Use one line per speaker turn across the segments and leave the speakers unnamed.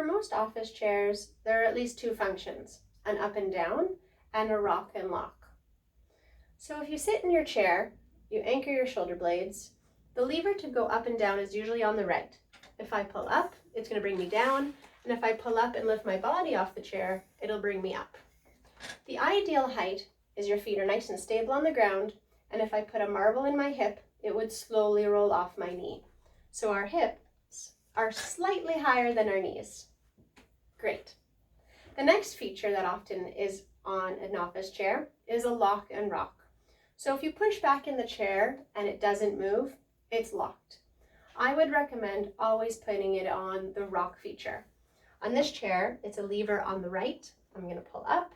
For most office chairs, there are at least two functions, an up and down and a rock and lock. So if you sit in your chair, you anchor your shoulder blades. The lever to go up and down is usually on the right. If I pull up, it's going to bring me down, and if I pull up and lift my body off the chair, it'll bring me up. The ideal height is your feet are nice and stable on the ground, and if I put a marble in my hip, it would slowly roll off my knee. So our hips are slightly higher than our knees. Great. The next feature that often is on an office chair is a lock and rock. So if you push back in the chair and it doesn't move, it's locked. I would recommend always putting it on the rock feature. On this chair, it's a lever on the right. I'm going to pull up.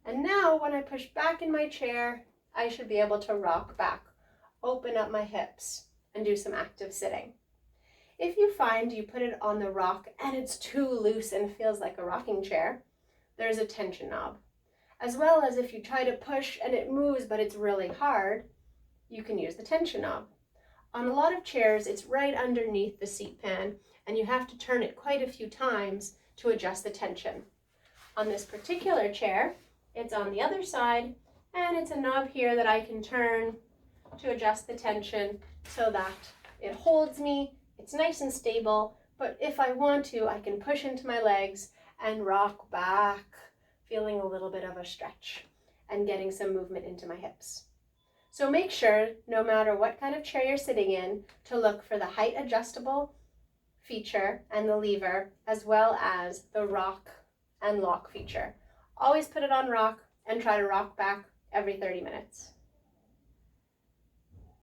And now when I push back in my chair, I should be able to rock back, open up my hips, and do some active sitting. If you find you put it on the rock and it's too loose and feels like a rocking chair, there's a tension knob. As well as if you try to push and it moves but it's really hard, you can use the tension knob. On a lot of chairs, it's right underneath the seat pan and you have to turn it quite a few times to adjust the tension. On this particular chair, it's on the other side and it's a knob here that I can turn to adjust the tension so that it holds me. It's nice and stable, but if I want to, I can push into my legs and rock back, feeling a little bit of a stretch and getting some movement into my hips. So make sure, no matter what kind of chair you're sitting in, to look for the height adjustable feature and the lever, as well as the rock and lock feature. Always put it on rock and try to rock back every 30 minutes.